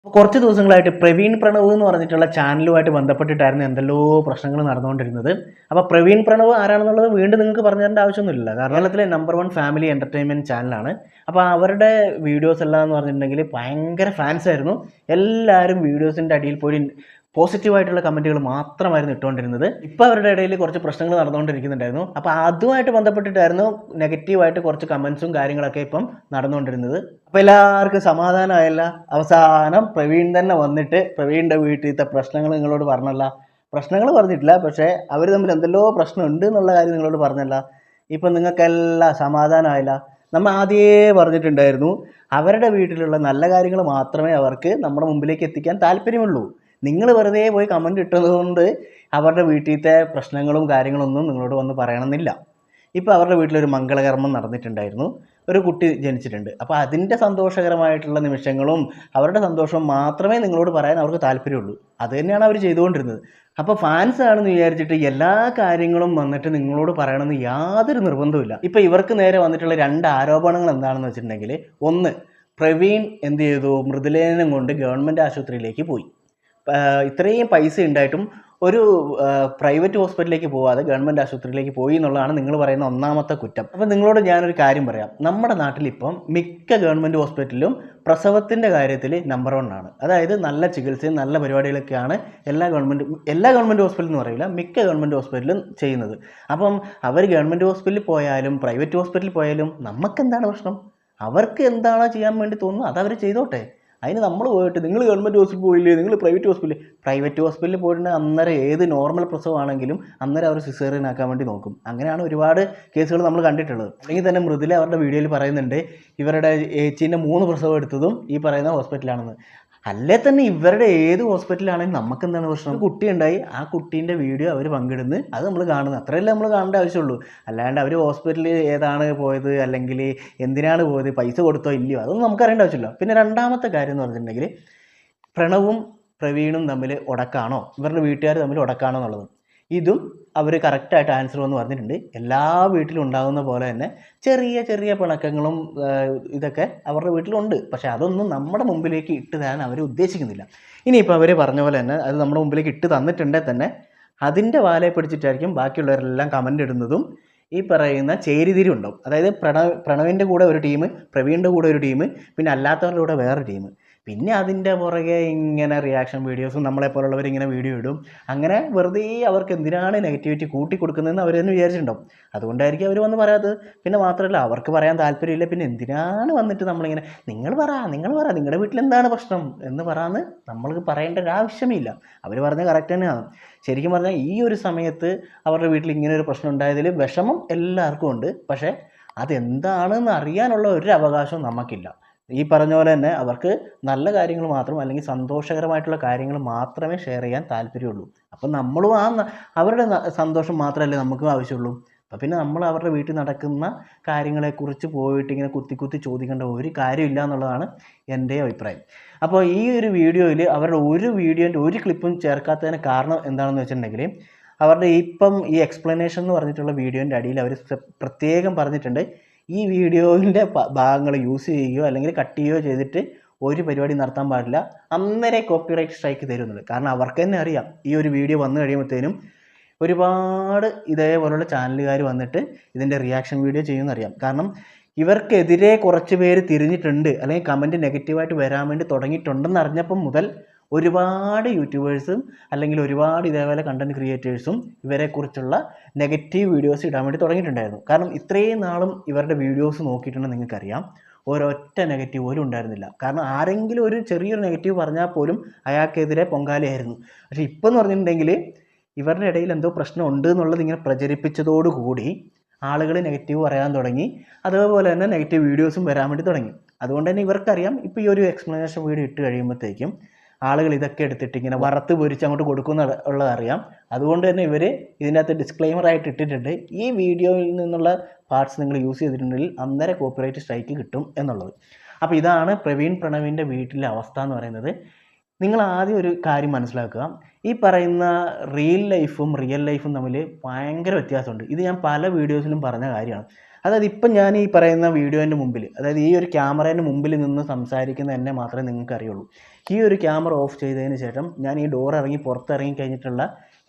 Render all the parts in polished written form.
കുറച്ച് ദിവസങ്ങളായിട്ട് പ്രവീൺ പ്രണവ് എന്ന് പറഞ്ഞിട്ടുള്ള ചാനലുമായിട്ട് ബന്ധപ്പെട്ടിട്ടായിരുന്നു എന്തെല്ലോ പ്രശ്നങ്ങൾ നടന്നുകൊണ്ടിരുന്നത്. അപ്പോൾ പ്രവീൺ പ്രണവ് ആരാണെന്നുള്ളത് വീണ്ടും നിങ്ങൾക്ക് പറഞ്ഞു തരേണ്ട ആവശ്യമൊന്നുമില്ല. കാരണം കേരളത്തിലെ നമ്പർ 1 ഫാമിലി എൻ്റർടൈൻമെൻറ്റ് ചാനലാണ്. അപ്പോൾ അവരുടെ വീഡിയോസ് എല്ലാം എന്ന് പറഞ്ഞിട്ടുണ്ടെങ്കിൽ ഭയങ്കര ഫാൻസ് ആയിരുന്നു. എല്ലാവരും വീഡിയോസിൻ്റെ അടിയിൽ പോയി പോസിറ്റീവായിട്ടുള്ള കമൻറ്റുകൾ മാത്രമായിരുന്നു ഇട്ടുകൊണ്ടിരുന്നത്. ഇപ്പോൾ അവരുടെ ഇടയിൽ കുറച്ച് പ്രശ്നങ്ങൾ നടന്നുകൊണ്ടിരിക്കുന്നുണ്ടായിരുന്നു. അപ്പോൾ അതുമായിട്ട് ബന്ധപ്പെട്ടിട്ടായിരുന്നു നെഗറ്റീവായിട്ട് കുറച്ച് കമൻസും കാര്യങ്ങളൊക്കെ ഇപ്പം നടന്നുകൊണ്ടിരുന്നത്. അപ്പോൾ എല്ലാവർക്കും സമാധാനമായല്ല. അവസാനം പ്രവീൺ തന്നെ വന്നിട്ട് പ്രവീണിൻ്റെ വീട്ടിലത്തെ പ്രശ്നങ്ങൾ നിങ്ങളോട് പറഞ്ഞല്ല. പ്രശ്നങ്ങൾ പറഞ്ഞിട്ടില്ല, പക്ഷേ അവർ തമ്മിൽ എന്തെല്ലോ പ്രശ്നമുണ്ട് എന്നുള്ള കാര്യം നിങ്ങളോട് പറഞ്ഞല്ല. ഇപ്പം നിങ്ങൾക്കെല്ലാം സമാധാനമായില്ല. നമ്മൾ ആദ്യമേ പറഞ്ഞിട്ടുണ്ടായിരുന്നു, അവരുടെ വീട്ടിലുള്ള നല്ല കാര്യങ്ങൾ മാത്രമേ അവർക്ക് നമ്മുടെ മുമ്പിലേക്ക് എത്തിക്കാൻ താല്പര്യമുള്ളൂ. നിങ്ങൾ വെറുതെ പോയി കമൻറ്റ് ഇട്ടതുകൊണ്ട് അവരുടെ വീട്ടിലത്തെ പ്രശ്നങ്ങളും കാര്യങ്ങളൊന്നും നിങ്ങളോട് വന്ന് പറയണമെന്നില്ല. ഇപ്പോൾ അവരുടെ വീട്ടിലൊരു മംഗളകർമ്മം നടന്നിട്ടുണ്ടായിരുന്നു. ഒരു കുട്ടി ജനിച്ചിട്ടുണ്ട്. അപ്പോൾ അതിൻ്റെ സന്തോഷകരമായിട്ടുള്ള നിമിഷങ്ങളും അവരുടെ സന്തോഷവും മാത്രമേ നിങ്ങളോട് പറയാൻ അവർക്ക് താല്പര്യമുള്ളൂ. അത് തന്നെയാണ് അവർ ചെയ്തുകൊണ്ടിരുന്നത്. അപ്പോൾ ഫാൻസ് ആണെന്ന് വിചാരിച്ചിട്ട് എല്ലാ കാര്യങ്ങളും വന്നിട്ട് നിങ്ങളോട് പറയണമെന്ന് യാതൊരു നിർബന്ധവുമില്ല. ഇപ്പോൾ ഇവർക്ക് നേരെ വന്നിട്ടുള്ള 2 ആരോപണങ്ങൾ എന്താണെന്ന് വെച്ചിട്ടുണ്ടെങ്കിൽ, ഒന്ന്, പ്രവീൺ എന്ത് ചെയ്തു, മൃദുലേനം കൊണ്ട് ഗവൺമെൻറ് ആശുപത്രിയിലേക്ക് പോയി. ഇത്രയും പൈസ ഉണ്ടായിട്ടും ഒരു പ്രൈവറ്റ് ഹോസ്പിറ്റലിലേക്ക് പോവാതെ ഗവൺമെൻറ് ആശുപത്രിയിലേക്ക് പോയി എന്നുള്ളതാണ് നിങ്ങൾ പറയുന്ന ഒന്നാമത്തെ കുറ്റം. അപ്പോൾ നിങ്ങളോട് ഞാനൊരു കാര്യം പറയാം. നമ്മുടെ നാട്ടിലിപ്പം മിക്ക ഗവൺമെൻറ് ഹോസ്പിറ്റലിലും പ്രസവത്തിൻ്റെ കാര്യത്തിൽ നമ്പർ 1 ആണ്. അതായത് നല്ല ചികിത്സയും നല്ല പരിപാടികളൊക്കെയാണ് എല്ലാ ഗവൺമെൻറ് ഹോസ്പിറ്റലും എന്ന് പറയില്ല, മിക്ക ഗവൺമെൻറ് ഹോസ്പിറ്റലും ചെയ്യുന്നത്. അപ്പം അവർ ഗവൺമെൻറ് ഹോസ്പിറ്റലിൽ പോയാലും പ്രൈവറ്റ് ഹോസ്പിറ്റലിൽ പോയാലും നമുക്കെന്താണ് പ്രശ്നം? അവർക്ക് എന്താണോ ചെയ്യാൻ വേണ്ടി തോന്നുന്നു അതവർ ചെയ്തോട്ടെ. അതിന് നമ്മൾ പോയിട്ട് നിങ്ങൾ ഗവൺമെൻറ് ഹോസ്പിറ്റലിൽ പോയില്ലേ, നിങ്ങൾ പ്രൈവറ്റ് ഹോസ്പിറ്റലിൽ പോയിട്ട് അന്നേരം ഏത് നോർമൽ പ്രസവമാണെങ്കിലും അന്നേരം അവർ സിസേറിയൻ ആക്കാൻ വേണ്ടി നോക്കും. അങ്ങനെയാണ് ഒരുപാട് കേസുകൾ നമ്മൾ കണ്ടിട്ടുള്ളത്. അല്ലെങ്കിൽ തന്നെ മൃദുല അവരുടെ വീഡിയോയിൽ പറയുന്നുണ്ട്, ഇവരുടെ ഏച്ചീൻ്റെ 3 പ്രസവം എടുത്തതും ഈ പറയുന്ന ഹോസ്പിറ്റലാണെന്ന്. അല്ലേ തന്നെ ഇവരുടെ ഏത് ഹോസ്പിറ്റലാണെങ്കിൽ നമുക്ക് എന്താണ് പ്രശ്നം? കുട്ടി ഉണ്ടായി, ആ കുട്ടീൻ്റെ വീഡിയോ അവർ പങ്കിടുന്നു, അത് നമ്മൾ കാണുന്നു. അത്രയല്ലേ നമ്മൾ കാണേണ്ട ആവശ്യമുള്ളൂ. അല്ലാണ്ട് അവർ ഹോസ്പിറ്റലിൽ ഏതാണ് പോയത്, അല്ലെങ്കിൽ എന്തിനാണ് പോയത്, പൈസ കൊടുത്തോ ഇല്ലയോ, അതൊന്നും നമുക്കറിയേണ്ട ആവശ്യമില്ല. പിന്നെ രണ്ടാമത്തെ കാര്യം എന്ന് പറഞ്ഞിട്ടുണ്ടെങ്കിൽ, പ്രണവും പ്രവീണും തമ്മിൽ ഉടക്കാണോ, ഇവരുടെ വീട്ടുകാർ തമ്മിൽ ഉടക്കാണോ എന്നുള്ളത്. ഇതും അവർ കറക്റ്റായിട്ട് ആൻസർ വന്ന് പറഞ്ഞിട്ടുണ്ട്. എല്ലാ വീട്ടിലും ഉണ്ടാകുന്ന പോലെ തന്നെ ചെറിയ ചെറിയ പിണക്കങ്ങളും ഇതൊക്കെ അവരുടെ വീട്ടിലുണ്ട്. പക്ഷേ അതൊന്നും നമ്മുടെ മുമ്പിലേക്ക് ഇട്ട് തരാൻ അവർ ഉദ്ദേശിക്കുന്നില്ല. ഇനിയിപ്പോൾ അവർ പറഞ്ഞ പോലെ തന്നെ അത് നമ്മുടെ മുമ്പിലേക്ക് ഇട്ട് തന്നിട്ടുണ്ടെങ്കിൽ തന്നെ അതിൻ്റെ വാലയെ പിടിച്ചിട്ടായിരിക്കും ബാക്കിയുള്ളവരെല്ലാം കമൻ്റ് ഇടുന്നതും. ഈ പറയുന്ന ചേരിതിരി ഉണ്ടാവും. അതായത് പ്രണവിൻ്റെ കൂടെ ഒരു ടീം, പ്രവീണിൻ്റെ കൂടെ ഒരു ടീം, പിന്നെ അല്ലാത്തവരുടെ കൂടെ വേറെ ടീം. പിന്നെ അതിൻ്റെ പുറകെ ഇങ്ങനെ റിയാക്ഷൻ വീഡിയോസും നമ്മളെപ്പോലുള്ളവർ ഇങ്ങനെ വീഡിയോ ഇടും. അങ്ങനെ വെറുതെ അവർക്ക് എന്തിനാണ് നെഗറ്റിവിറ്റി കൂട്ടി കൊടുക്കുന്നതെന്ന് അവർ തന്നെ വിചാരിച്ചിട്ടുണ്ടാവും. അതുകൊണ്ടായിരിക്കും അവർ വന്ന് പറയാത്തത്. പിന്നെ മാത്രമല്ല, അവർക്ക് പറയാൻ താല്പര്യമില്ല. പിന്നെ എന്തിനാണ് വന്നിട്ട് നമ്മളിങ്ങനെ നിങ്ങൾ പറ നിങ്ങളുടെ വീട്ടിൽ എന്താണ് പ്രശ്നം എന്ന് പറയാമെന്ന് നമ്മൾക്ക് പറയേണ്ട ഒരു ആവശ്യമില്ല. അവർ പറഞ്ഞത് കറക്റ്റ് തന്നെയാണ്. ശരിക്കും പറഞ്ഞാൽ ഈ ഒരു സമയത്ത് അവരുടെ വീട്ടിൽ ഇങ്ങനെ ഒരു പ്രശ്നം ഉണ്ടായതിൽ വിഷമം എല്ലാവർക്കും ഉണ്ട്. പക്ഷേ അതെന്താണെന്ന് അറിയാനുള്ള ഒരു അവകാശവും നമുക്കില്ല. ഈ പറഞ്ഞ പോലെ തന്നെ അവർക്ക് നല്ല കാര്യങ്ങൾ മാത്രം, അല്ലെങ്കിൽ സന്തോഷകരമായിട്ടുള്ള കാര്യങ്ങൾ മാത്രമേ ഷെയർ ചെയ്യാൻ താല്പര്യമുള്ളൂ. അപ്പം നമ്മളും അവരുടെ സന്തോഷം മാത്രമല്ലേ നമുക്കും ആവശ്യമുള്ളൂ. അപ്പം പിന്നെ നമ്മൾ അവരുടെ വീട്ടിൽ നടക്കുന്ന കാര്യങ്ങളെക്കുറിച്ച് പോയിട്ട് ഇങ്ങനെ കുത്തി ചോദിക്കേണ്ട ഒരു കാര്യമില്ല എന്നുള്ളതാണ് എൻ്റെ അഭിപ്രായം. അപ്പോൾ ഈ ഒരു വീഡിയോയിൽ അവരുടെ ഒരു വീഡിയോൻ്റെ ഒരു ക്ലിപ്പും ചേർക്കാത്തതിന് കാരണം എന്താണെന്ന് വെച്ചിട്ടുണ്ടെങ്കിൽ, അവരുടെ ഇപ്പം ഈ എക്സ്പ്ലനേഷൻ എന്ന് പറഞ്ഞിട്ടുള്ള വീഡിയോൻ്റെ അടിയിൽ അവർ പ്രത്യേകം പറഞ്ഞിട്ടുണ്ട്, ഈ വീഡിയോയിൻ്റെ ഭാഗങ്ങൾ യൂസ് ചെയ്യുകയോ അല്ലെങ്കിൽ കട്ട് ചെയ്യുകയോ ചെയ്തിട്ട് ഒരു പരിപാടി നടത്താൻ പാടില്ല, അന്നേരം കോപ്പിറൈറ്റ് സ്ട്രൈക്ക് തരുന്നുണ്ട്. കാരണം അവർക്ക് തന്നെ അറിയാം ഈ ഒരു വീഡിയോ വന്നു കഴിയുമ്പോഴത്തേനും ഒരുപാട് ഇതേപോലുള്ള ചാനലുകാർ വന്നിട്ട് ഇതിൻ്റെ റിയാക്ഷൻ വീഡിയോ ചെയ്യുമെന്നറിയാം. കാരണം ഇവർക്കെതിരെ കുറച്ച് പേര് തിരിഞ്ഞിട്ടുണ്ട്, അല്ലെങ്കിൽ കമൻറ്റ് നെഗറ്റീവായിട്ട് വരാൻ വേണ്ടി തുടങ്ങിയിട്ടുണ്ടെന്ന് അറിഞ്ഞപ്പം മുതൽ ഒരുപാട് യൂട്യൂബേഴ്സും അല്ലെങ്കിൽ ഒരുപാട് ഇതേപോലെ കണ്ടൻറ് ക്രിയേറ്റേഴ്സും ഇവരെക്കുറിച്ചുള്ള നെഗറ്റീവ് വീഡിയോസ് ഇടാൻ വേണ്ടി തുടങ്ങിയിട്ടുണ്ടായിരുന്നു. കാരണം ഇത്രയും നാളും ഇവരുടെ വീഡിയോസ് നോക്കിയിട്ടുണ്ടെങ്കിൽ നിങ്ങൾക്കറിയാം, ഒരൊറ്റ നെഗറ്റീവ് പോലും ഉണ്ടായിരുന്നില്ല. കാരണം ആരെങ്കിലും ഒരു ചെറിയൊരു നെഗറ്റീവ് പറഞ്ഞാൽ പോലും അയാൾക്കെതിരെ പൊങ്കാലയായിരുന്നു. പക്ഷേ ഇപ്പം എന്ന് പറഞ്ഞിട്ടുണ്ടെങ്കിൽ ഇവരുടെ ഇടയിൽ എന്തോ പ്രശ്നം ഉണ്ട് എന്നുള്ളത് ഇങ്ങനെ പ്രചരിപ്പിച്ചതോടുകൂടി ആളുകൾ നെഗറ്റീവ് പറയാൻ തുടങ്ങി. അതേപോലെ തന്നെ നെഗറ്റീവ് വീഡിയോസും വരാൻ വേണ്ടി തുടങ്ങി. അതുകൊണ്ട് തന്നെ ഇവർക്കറിയാം, ഇപ്പോൾ ഈ ഒരു എക്സ്പ്ലനേഷൻ വീഡിയോ ഇട്ട് കഴിയുമ്പോഴത്തേക്കും ആളുകൾ ഇതൊക്കെ എടുത്തിട്ട് ഇങ്ങനെ വറുത്ത് പൊരിച്ച് അങ്ങോട്ട് കൊടുക്കുന്ന ഉള്ളതറിയാം. അതുകൊണ്ട് തന്നെ ഇവർ ഇതിനകത്ത് ഡിസ്ക്ലെയിമറായിട്ട് ഇട്ടിട്ടുണ്ട്, ഈ വീഡിയോയിൽ നിന്നുള്ള പാർട്സ് നിങ്ങൾ യൂസ് ചെയ്തിട്ടുണ്ടെങ്കിൽ അന്നേരം കോപ്പിറൈറ്റ് സ്ട്രൈക്ക് കിട്ടും എന്നുള്ളത്. അപ്പോൾ ഇതാണ് പ്രവീൺ പ്രണവിൻ്റെ വീട്ടിലെ അവസ്ഥ എന്ന് പറയുന്നത്. നിങ്ങൾ ആദ്യം ഒരു കാര്യം മനസ്സിലാക്കുക, ഈ പറയുന്ന റിയൽ ലൈഫും തമ്മിൽ ഭയങ്കര വ്യത്യാസമുണ്ട്. ഇത് ഞാൻ പല വീഡിയോസിലും പറഞ്ഞ കാര്യമാണ്. അതായത് ഇപ്പം ഞാൻ ഈ പറയുന്ന വീഡിയോൻ്റെ മുമ്പിൽ, അതായത് ഈ ഒരു ക്യാമറേൻ്റെ മുമ്പിൽ നിന്ന് സംസാരിക്കുന്ന എന്നെ മാത്രമേ നിങ്ങൾക്ക് അറിയുള്ളൂ. ഈ ഒരു ക്യാമറ ഓഫ് ചെയ്തതിന് ശേഷം ഞാൻ ഈ ഡോർ ഇറങ്ങി പുറത്തിറങ്ങി കഴിഞ്ഞിട്ടുള്ള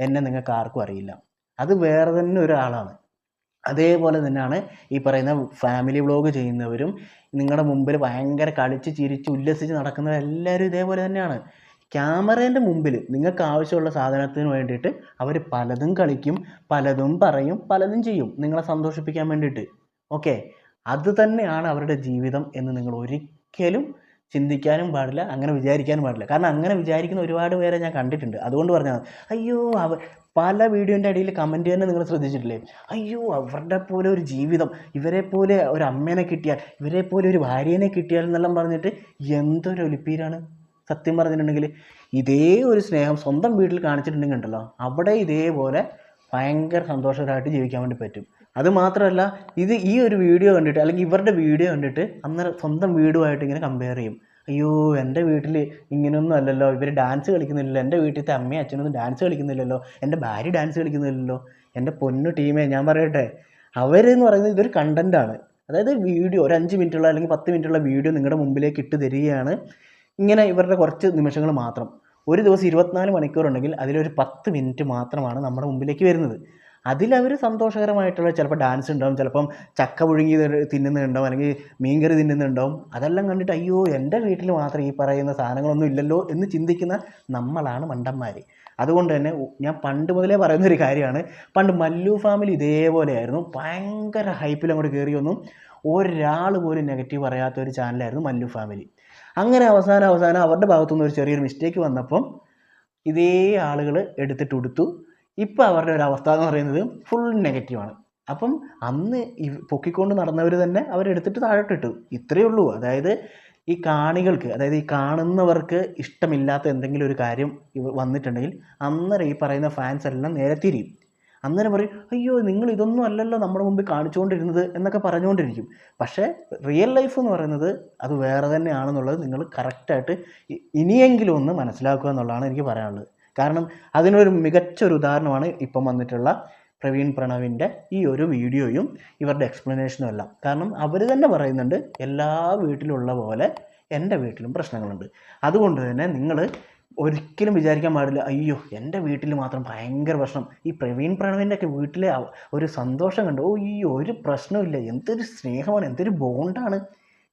എന്നെ നിങ്ങൾക്ക് ആർക്കും അറിയില്ല. അത് വേറെ തന്നെ ഒരാളാണ്. അതേപോലെ തന്നെയാണ് ഈ പറയുന്ന ഫാമിലി വ്ളോഗ് ചെയ്യുന്നവരും നിങ്ങളുടെ മുമ്പിൽ ഭയങ്കര കളിച്ച് ചിരിച്ച് ഉല്ലസിച്ച് നടക്കുന്നവരെല്ലാവരും ഇതേപോലെ തന്നെയാണ്. ക്യാമറേൻ്റെ മുമ്പിൽ നിങ്ങൾക്ക് ആവശ്യമുള്ള സാധനത്തിന് വേണ്ടിയിട്ട് അവർ പലതും കളിക്കും, പലതും പറയും, പലതും ചെയ്യും നിങ്ങളെ സന്തോഷിപ്പിക്കാൻ വേണ്ടിയിട്ട്. ഓക്കെ, അത് തന്നെയാണ് അവരുടെ ജീവിതം എന്ന് നിങ്ങൾ ഒരിക്കലും ചിന്തിക്കാനും പാടില്ല, അങ്ങനെ വിചാരിക്കാനും പാടില്ല. കാരണം അങ്ങനെ വിചാരിക്കുന്ന ഒരുപാട് പേരെ ഞാൻ കണ്ടിട്ടുണ്ട്. അതുകൊണ്ട് പറഞ്ഞാൽ അയ്യോ പല വീഡിയോൻ്റെ അടിയിൽ കമൻറ്റ് തന്നെ നിങ്ങൾ ശ്രദ്ധിച്ചിട്ടില്ലേ, അയ്യോ അവരുടെ പോലെ ഒരു ജീവിതം, ഇവരെ പോലെ ഒരു അമ്മേനെ കിട്ടിയാൽ, ഇവരെ പോലെ ഒരു ഭാര്യേനെ കിട്ടിയാൽ എന്നെല്ലാം പറഞ്ഞിട്ട് എന്തൊരു ഒലിപ്പീരാണ്. സത്യം പറഞ്ഞിട്ടുണ്ടെങ്കിൽ ഇതേ ഒരു സ്നേഹം സ്വന്തം വീട്ടിൽ കാണിച്ചിട്ടുണ്ടെങ്കിൽ ഉണ്ടല്ലോ, അവിടെ ഇതേപോലെ ഭയങ്കര സന്തോഷകരമായിട്ട് ജീവിക്കാൻ വേണ്ടി പറ്റും. അത് മാത്രമല്ല, ഈ ഒരു വീഡിയോ കണ്ടിട്ട് അല്ലെങ്കിൽ ഇവരുടെ വീഡിയോ കണ്ടിട്ട് അന്നേരം സ്വന്തം വീടുമായിട്ട് ഇങ്ങനെ കമ്പയർ ചെയ്യും. അയ്യോ എൻ്റെ വീട്ടിൽ ഇങ്ങനെയൊന്നും അല്ലല്ലോ, ഇവർ ഡാൻസ് കളിക്കുന്നില്ലല്ലോ, എൻ്റെ വീട്ടിലത്തെ അമ്മയും അച്ഛനൊന്നും ഡാൻസ് കളിക്കുന്നില്ലല്ലോ, എൻ്റെ ഭാര്യ ഡാൻസ് കളിക്കുന്നില്ലല്ലോ. എൻ്റെ പൊന്നു ടീമേ, ഞാൻ പറയട്ടെ, അവരെന്ന് പറയുന്നത് ഇതൊരു കണ്ടൻറ്റാണ്. അതായത് വീഡിയോ ഒരു 5 മിനിറ്റുള്ള അല്ലെങ്കിൽ 10 മിനിറ്റുള്ള വീഡിയോ നിങ്ങളുടെ മുമ്പിലേക്ക് ഇട്ട് തരികയാണ്. ഇങ്ങനെ ഇവരുടെ കുറച്ച് നിമിഷങ്ങൾ മാത്രം. ഒരു ദിവസം 24 മണിക്കൂറുണ്ടെങ്കിൽ അതിലൊരു 10 മിനിറ്റ് മാത്രമാണ് നമ്മുടെ മുമ്പിലേക്ക് വരുന്നത്. അതിലവർ സന്തോഷകരമായിട്ടുള്ള ചിലപ്പോൾ ഡാൻസ് ഉണ്ടാവും, ചിലപ്പം ചക്ക പുഴുങ്ങി തിന്നുന്നുണ്ടാവും, അല്ലെങ്കിൽ മീൻകറി തിന്നുന്നുണ്ടാവും. അതെല്ലാം കണ്ടിട്ട് അയ്യോ എൻ്റെ വീട്ടിൽ മാത്രം ഈ പറയുന്ന സാധനങ്ങളൊന്നും ഇല്ലല്ലോ എന്ന് ചിന്തിക്കുന്ന നമ്മളാണ് മണ്ടന്മാർ. അതുകൊണ്ട് തന്നെ ഞാൻ പണ്ട് മുതലേ പറയുന്നൊരു കാര്യമാണ്, പണ്ട് മല്ലു ഫാമിലി ഇതേപോലെയായിരുന്നു. ഭയങ്കര ഹൈപ്പിൽ അങ്ങോട്ട് കയറി വന്നു, ഒരാൾ പോലും നെഗറ്റീവ് പറയാത്ത ഒരു ചാനലായിരുന്നു മല്ലു ഫാമിലി. അങ്ങനെ അവസാനം അവരുടെ ഭാഗത്തുനിന്ന് ഒരു ചെറിയൊരു മിസ്റ്റേക്ക് വന്നപ്പം ഇതേ ആളുകൾ എടുത്തിട്ട് കൊടുത്തു. ഇപ്പം അവരുടെ ഒരു അവസ്ഥ എന്ന് പറയുന്നത് ഫുൾ നെഗറ്റീവാണ്. അപ്പം അന്ന് പൊക്കിക്കൊണ്ട് നടന്നവർ തന്നെ അവരെടുത്തിട്ട് താഴോട്ടിട്ടു. ഇത്രയേ ഉള്ളൂ. അതായത് ഈ കാണികൾക്ക്, അതായത് ഈ കാണുന്നവർക്ക് ഇഷ്ടമില്ലാത്ത എന്തെങ്കിലും ഒരു കാര്യം വന്നിട്ടുണ്ടെങ്കിൽ അന്നേരം ഈ പറയുന്ന ഫാൻസ് എല്ലാം നേരെ തിരിയും. അന്നേരം പറയും അയ്യോ നിങ്ങൾ ഇതൊന്നും അല്ലല്ലോ നമ്മുടെ മുമ്പിൽ കാണിച്ചുകൊണ്ടിരുന്നത് എന്നൊക്കെ പറഞ്ഞുകൊണ്ടിരിക്കും. പക്ഷേ റിയൽ ലൈഫ് എന്ന് പറയുന്നത് അത് വേറെ തന്നെയാണെന്നുള്ളത് നിങ്ങൾ കറക്റ്റായിട്ട് ഇനിയെങ്കിലും ഒന്ന് മനസ്സിലാക്കുക എന്നുള്ളതാണ് എനിക്ക് പറയാനുള്ളത്. കാരണം അതിനൊരു മികച്ചൊരു ഉദാഹരണമാണ് ഇപ്പം വന്നിട്ടുള്ള പ്രവീൺ പ്രണവിൻ്റെ ഈ ഒരു വീഡിയോയും ഇവരുടെ എക്സ്പ്ലനേഷനും എല്ലാം. കാരണം അവർ തന്നെ പറയുന്നുണ്ട് എല്ലാ വീട്ടിലുള്ള പോലെ എൻ്റെ വീട്ടിലും പ്രശ്നങ്ങളുണ്ട്. അതുകൊണ്ട് തന്നെ നിങ്ങൾ ഒരിക്കലും വിചാരിക്കാൻ പാടില്ല അയ്യോ എൻ്റെ വീട്ടിൽ മാത്രം ഭയങ്കര പ്രശ്നം, ഈ പ്രവീൺ പ്രണവിൻ്റെ ഒക്കെ വീട്ടിലെ ഒരു സന്തോഷം കണ്ടു, ഓ ഈ ഒരു പ്രശ്നമില്ല, എന്തൊരു സ്നേഹമാണ്, എന്തൊരു ബോണ്ടാണ്.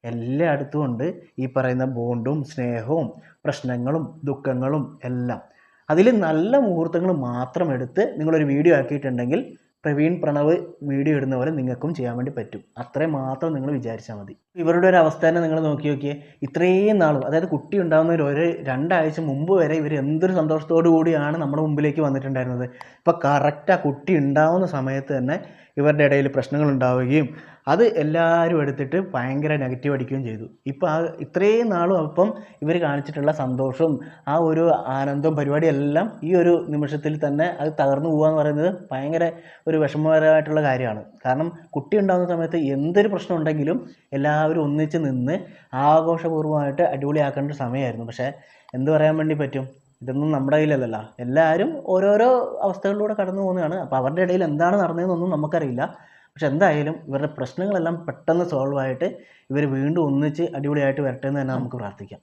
എല്ലായിടത്തും ഉണ്ട് ഈ പറയുന്ന ബോണ്ടും സ്നേഹവും പ്രശ്നങ്ങളും ദുഃഖങ്ങളും എല്ലാം. അതിൽ നല്ല മുഹൂർത്തങ്ങൾ മാത്രം എടുത്ത് നിങ്ങളൊരു വീഡിയോ ആക്കിയിട്ടുണ്ടെങ്കിൽ പ്രവീൺ പ്രണവ് വീഡിയോ ഇടുന്ന പോലെ നിങ്ങൾക്കും ചെയ്യാൻ വേണ്ടി പറ്റും. അത്രയും മാത്രം നിങ്ങൾ വിചാരിച്ചാൽ മതി. ഇവരുടെ ഒരു അവസ്ഥ തന്നെ നിങ്ങൾ നോക്കിയേ. ഇത്രയും നാളും, അതായത് കുട്ടി ഉണ്ടാകുന്ന ഒരു 2 ആഴ്ച മുമ്പ് വരെ ഇവർ എന്തൊരു സന്തോഷത്തോടു കൂടിയാണ് നമ്മുടെ മുമ്പിലേക്ക് വന്നിട്ടുണ്ടായിരുന്നത്. ഇപ്പോൾ കറക്റ്റ് ആ കുട്ടി ഉണ്ടാവുന്ന സമയത്ത് തന്നെ ഇവരുടെ ഇടയിൽ പ്രശ്നങ്ങൾ ഉണ്ടാവുകയും അത് എല്ലാവരും എടുത്തിട്ട് ഭയങ്കര നെഗറ്റീവ് അടിക്കുകയും ചെയ്തു. ഇപ്പോൾ ഇത്രയും നാളും അപ്പം ഇവർ കാണിച്ചിട്ടുള്ള സന്തോഷവും ആ ഒരു ആനന്ദവും പരിപാടിയെല്ലാം ഈ ഒരു നിമിഷത്തിൽ തന്നെ അത് തകർന്നു പോകുക എന്ന് പറയുന്നത് ഭയങ്കര ഒരു വിഷമകരമായിട്ടുള്ള കാര്യമാണ്. കാരണം കുട്ടി ഉണ്ടാകുന്ന സമയത്ത് എന്തൊരു പ്രശ്നം ഉണ്ടെങ്കിലും എല്ലാവരും ഒന്നിച്ച് നിന്ന് ആഘോഷപൂർവ്വമായിട്ട് അടിപൊളിയാക്കേണ്ട ഒരു സമയമായിരുന്നു. പക്ഷേ എന്ത് പറയാൻ വേണ്ടി പറ്റും, ഇതൊന്നും നമ്മുടെ കയ്യിലല്ലല്ലോ. എല്ലാവരും ഓരോരോ അവസ്ഥകളിലൂടെ കടന്നു പോകുന്നതാണ്. അപ്പോൾ അവരുടെ ഇടയിൽ എന്താണ് നടന്നതെന്നൊന്നും നമുക്കറിയില്ല. പക്ഷെ എന്തായാലും ഇവരുടെ പ്രശ്നങ്ങളെല്ലാം പെട്ടെന്ന് സോൾവ് ആയിട്ട് ഇവർ വീണ്ടും ഒന്നിച്ച് അടിപൊളിയായിട്ട് വരട്ടെ എന്ന് തന്നെ നമുക്ക് പ്രാർത്ഥിക്കാം.